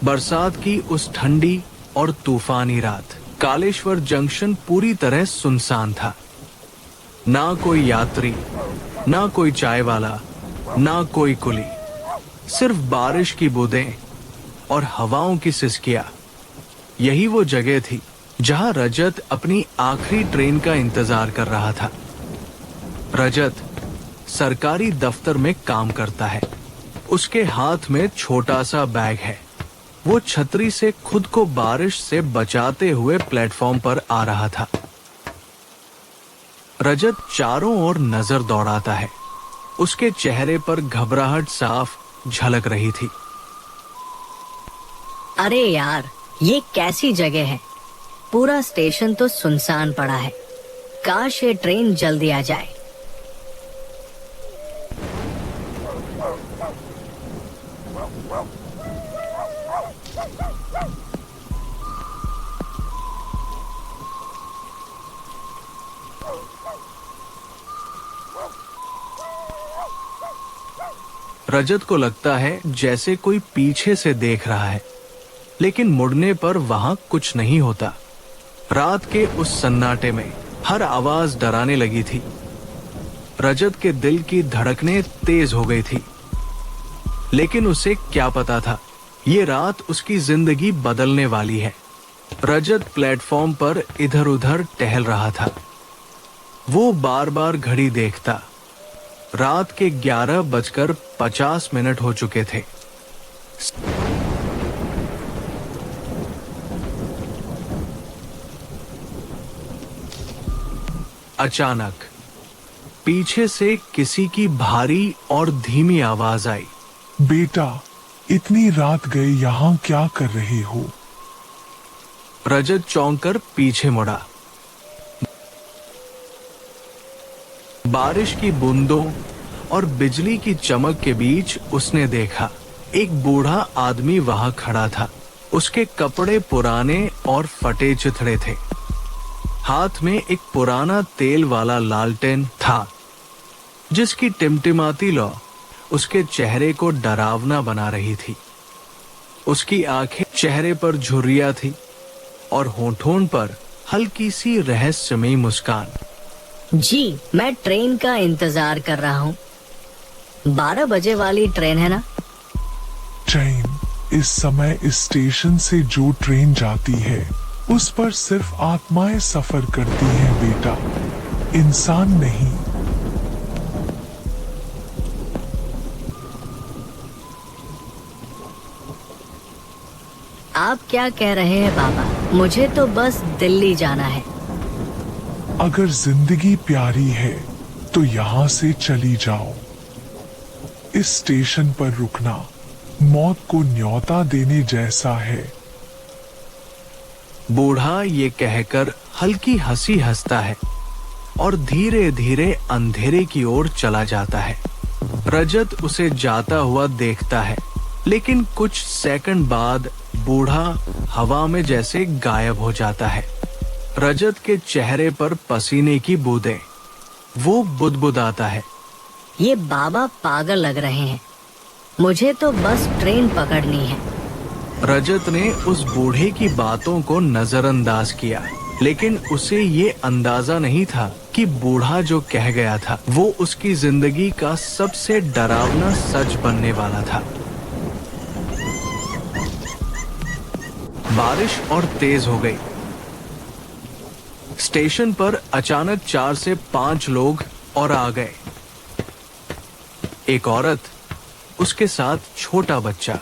बरसात की उस ठंडी और तूफानी रात कालेश्वर जंक्शन पूरी तरह सुनसान था। ना कोई यात्री, ना कोई चाय वाला, ना कोई कुली, सिर्फ बारिश की बूंदें और हवाओं की सिसकियां। यही वो जगह थी जहां रजत अपनी आखिरी ट्रेन का इंतजार कर रहा था। रजत सरकारी दफ्तर में काम करता है। उसके हाथ में छोटा सा बैग है। वो छतरी से खुद को बारिश से बचाते हुए प्लेटफॉर्म पर आ रहा था। रजत चारों ओर नजर दौड़ाता है। उसके चेहरे पर घबराहट साफ झलक रही थी। अरे यार, ये कैसी जगह है? पूरा स्टेशन तो सुनसान पड़ा है। काश ये ट्रेन जल्दी आ जाए। रजत को लगता है जैसे कोई पीछे से देख रहा है, लेकिन मुड़ने पर वहां कुछ नहीं होता। रात के उस सन्नाटे में हर आवाज डराने लगी थी। रजत के दिल की धड़कनें तेज हो गई थी, लेकिन उसे क्या पता था ये रात उसकी जिंदगी बदलने वाली है। रजत प्लेटफॉर्म पर इधर उधर टहल रहा था। वो बार बार घड़ी देखता। रात के 11:50 हो चुके थे। अचानक पीछे से किसी की भारी और धीमी आवाज आई। बेटा, इतनी रात गए यहाँ क्या कर रहे हो? रजत चौंक कर पीछे मुड़ा। बारिश की बूंदों और बिजली की चमक के बीच उसने देखा एक बूढ़ा आदमी वहां खड़ा था। उसके कपड़े पुराने और फटे चिथड़े थे। हाथ में एक पुराना तेल वाला लालटेन था, जिसकी टिमटिमाती लौ उसके चेहरे को डरावना बना रही थी। उसकी आंखें चेहरे पर झुर्रियां थी और होठों पर हल्की सी रहस्यमयी मुस्कान। जी, मैं ट्रेन का इंतजार कर रहा हूँ। 12 बजे वाली ट्रेन है ना? ट्रेन? इस समय इस स्टेशन से जो ट्रेन जाती है उस पर सिर्फ आत्माएं सफर करती हैं बेटा, इंसान नहीं। आप क्या कह रहे हैं बाबा? मुझे तो बस दिल्ली जाना है। अगर जिंदगी प्यारी है तो यहाँ से चली जाओ। इस स्टेशन पर रुकना मौत को न्योता देने जैसा है। बूढ़ा ये कहकर हल्की हंसी हंसता है और धीरे धीरे अंधेरे की ओर चला जाता है। रजत उसे जाता हुआ देखता है, लेकिन कुछ सेकंड बाद बूढ़ा हवा में जैसे गायब हो जाता है। रजत के चेहरे पर पसीने की बूंदें। वो बुदबुदाता है। ये बाबा पागल लग रहे हैं। मुझे तो बस ट्रेन पकड़नी है। रजत ने उस बूढ़े की बातों को नजरअंदाज किया, लेकिन उसे ये अंदाजा नहीं था कि बूढ़ा जो कह गया था वो उसकी जिंदगी का सबसे डरावना सच बनने वाला था। बारिश और तेज हो गई। स्टेशन पर अचानक 4 से 5 लोग और आ गए। एक औरत, उसके साथ छोटा बच्चा,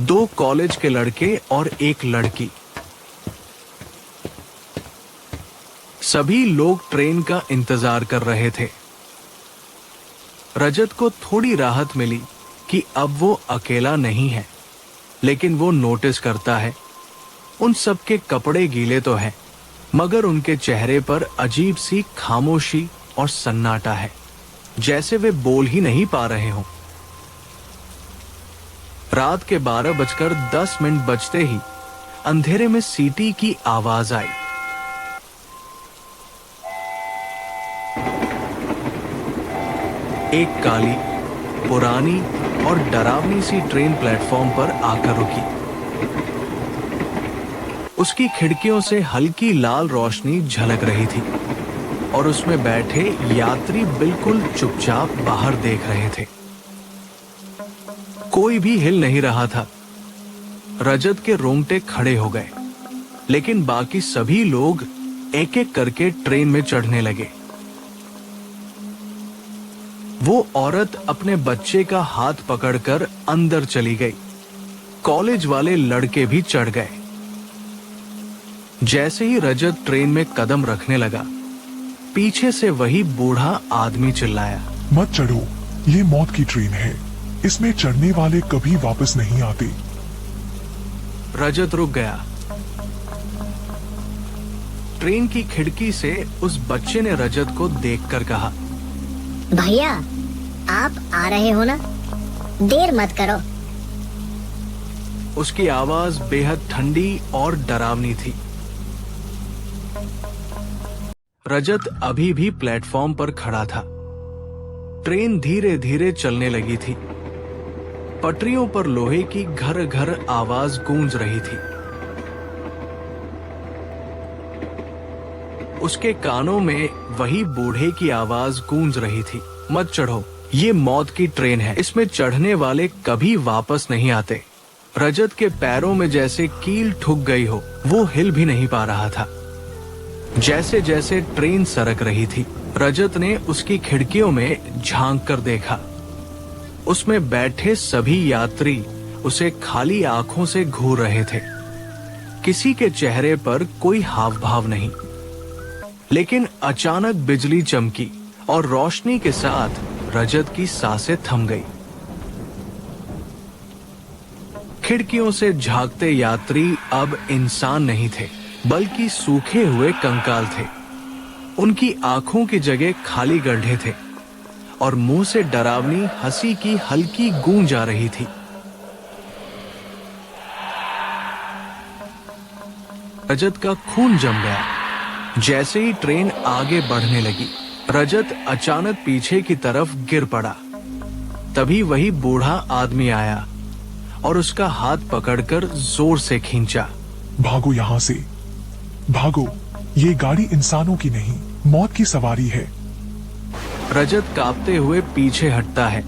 2 कॉलेज के लड़के और एक लड़की। सभी लोग ट्रेन का इंतजार कर रहे थे। रजत को थोड़ी राहत मिली कि अब वो अकेला नहीं है, लेकिन वो नोटिस करता है उन सबके कपड़े गीले तो हैं, मगर उनके चेहरे पर अजीब सी खामोशी और सन्नाटा है, जैसे वे बोल ही नहीं पा रहे हों। रात के 12:10 बजते ही अंधेरे में सीटी की आवाज आई। एक काली, पुरानी और डरावनी सी ट्रेन प्लेटफॉर्म पर आकर रुकी। उसकी खिड़कियों से हल्की लाल रोशनी झलक रही थी और उसमें बैठे यात्री बिल्कुल चुपचाप बाहर देख रहे थे। कोई भी हिल नहीं रहा था। रजत के रोंगटे खड़े हो गए, लेकिन बाकी सभी लोग एक एक करके ट्रेन में चढ़ने लगे। वो औरत अपने बच्चे का हाथ पकड़कर अंदर चली गई। कॉलेज वाले लड़के भी चढ़ गए। जैसे ही रजत ट्रेन में कदम रखने लगा, पीछे से वही बूढ़ा आदमी चिल्लाया, मत चढ़ो, ये मौत की ट्रेन है, इसमें चढ़ने वाले कभी वापस नहीं आते। रजत रुक गया। ट्रेन की खिड़की से उस बच्चे ने रजत को देखकर कहा, भैया आप आ रहे हो ना, देर मत करो। उसकी आवाज बेहद ठंडी और डरावनी थी। रजत अभी भी प्लेटफॉर्म पर खड़ा था। ट्रेन धीरे धीरे चलने लगी थी। पटरियों पर लोहे की घर घर आवाज गूंज रही थी। उसके कानों में वही बूढ़े की आवाज गूंज रही थी, मत चढ़ो, ये मौत की ट्रेन है, इसमें चढ़ने वाले कभी वापस नहीं आते। रजत के पैरों में जैसे कील ठुक गई हो, वो हिल भी नहीं पा रहा था। जैसे जैसे ट्रेन सरक रही थी, रजत ने उसकी खिड़कियों में झांक कर देखा। उसमें बैठे सभी यात्री उसे खाली आंखों से घूर रहे थे। किसी के चेहरे पर कोई हाव भाव नहीं। लेकिन अचानक बिजली चमकी और रोशनी के साथ रजत की सांसें थम गई। खिड़कियों से झांकते यात्री अब इंसान नहीं थे, बल्कि सूखे हुए कंकाल थे। उनकी आंखों की जगह खाली गड्ढे थे और मुंह से डरावनी हंसी की हल्की गूंज आ रही थी। रजत का खून जम गया। जैसे ही ट्रेन आगे बढ़ने लगी, रजत अचानक पीछे की तरफ गिर पड़ा। तभी वही बूढ़ा आदमी आया और उसका हाथ पकड़कर जोर से खींचा। भागो यहाँ से, भागो, ये गाड़ी इंसानों की नहीं, मौत की सवारी है। रजत कांपते हुए पीछे हटता है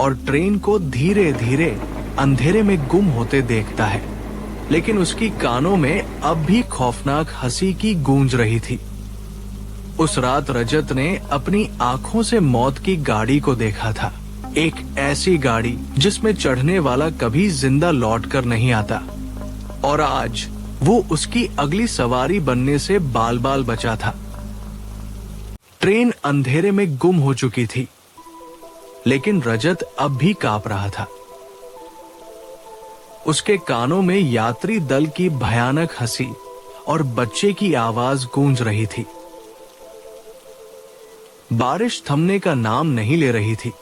और ट्रेन को धीरे धीरे अंधेरे में गुम होते देखता है, लेकिन उसकी कानों में अब भी खौफनाक हंसी की गूंज रही थी। उस रात रजत ने अपनी आंखों से मौत की गाड़ी को देखा था, एक ऐसी गाड़ी जिसमें चढ़ने वाला कभी जिंदा लौटकर नहीं आता। और आज वो उसकी अगली सवारी बनने से बाल बाल बचा था। ट्रेन अंधेरे में गुम हो चुकी थी, लेकिन रजत अब भी कांप रहा था। उसके कानों में यात्री दल की भयानक हंसी और बच्चे की आवाज गूंज रही थी। बारिश थमने का नाम नहीं ले रही थी।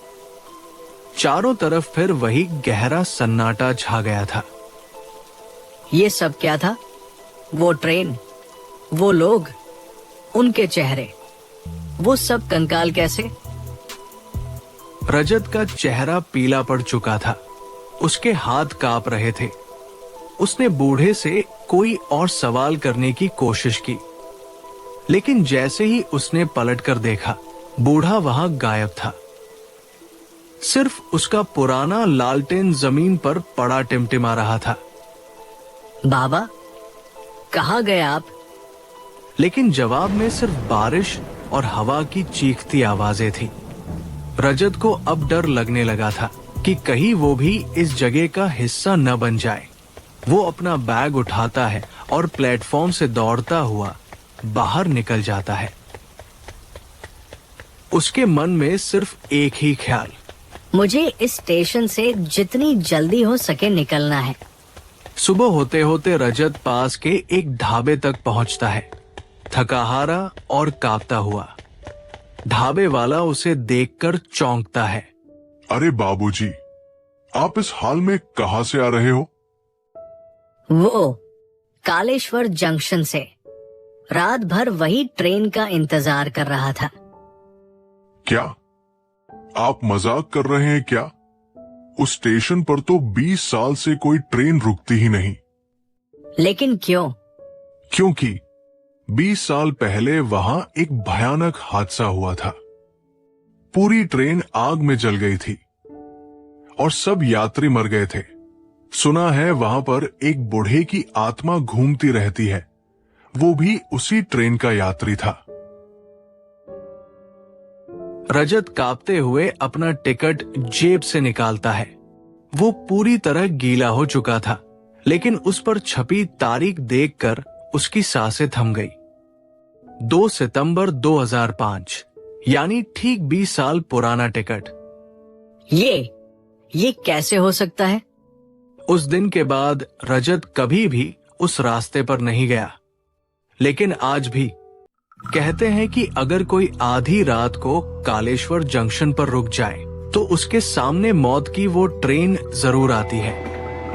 चारों तरफ फिर वही गहरा सन्नाटा छा गया था। ये सब क्या था? वो ट्रेन, वो लोग, उनके चेहरे, वो सब कंकाल कैसे? रजत का चेहरा पीला पड़ चुका था। उसके हाथ कांप रहे थे। उसने बूढ़े से कोई और सवाल करने की कोशिश की, लेकिन जैसे ही उसने पलटकर देखा, बूढ़ा वहां गायब था। सिर्फ उसका पुराना लालटेन जमीन पर पड़ा टिमटिमा रहा था। बाबा, कहाँ गए आप? लेकिन जवाब में सिर्फ बारिश और हवा की चीखती आवाजें थी। रजत को अब डर लगने लगा था कि कहीं वो भी इस जगह का हिस्सा न बन जाए। वो अपना बैग उठाता है और प्लेटफॉर्म से दौड़ता हुआ बाहर निकल जाता है। उसके मन में सिर्फ एक ही ख्याल, मुझे इस स्टेशन से जितनी जल्दी हो सके निकलना है। सुबह होते होते रजत पास के एक ढाबे तक पहुंचता है, थकाहारा और कांपता हुआ। ढाबे वाला उसे देखकर चौंकता है। अरे बाबूजी, आप इस हाल में कहां से आ रहे हो? वो कालेश्वर जंक्शन से। रात भर वही ट्रेन का इंतजार कर रहा था। क्या आप मजाक कर रहे हैं क्या? उस स्टेशन पर तो 20 साल से कोई ट्रेन रुकती ही नहीं। लेकिन क्यों? क्योंकि 20 साल पहले वहां एक भयानक हादसा हुआ था। पूरी ट्रेन आग में जल गई थी और सब यात्री मर गए थे। सुना है वहां पर एक बूढ़े की आत्मा घूमती रहती है, वो भी उसी ट्रेन का यात्री था। रजत कांपते हुए अपना टिकट जेब से निकालता है। वो पूरी तरह गीला हो चुका था, लेकिन उस पर छपी तारीख देखकर उसकी सांसें थम गई। 2 सितंबर 2005, यानी ठीक 20 साल पुराना टिकट। ये कैसे हो सकता है? उस दिन के बाद रजत कभी भी उस रास्ते पर नहीं गया। लेकिन आज भी कहते हैं कि अगर कोई आधी रात को कालेश्वर जंक्शन पर रुक जाए तो उसके सामने मौत की वो ट्रेन जरूर आती है।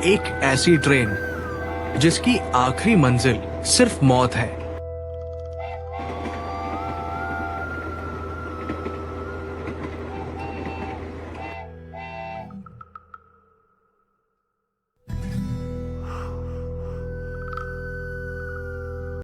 एक ऐसी ट्रेन जिसकी आखिरी मंजिल सिर्फ मौत है।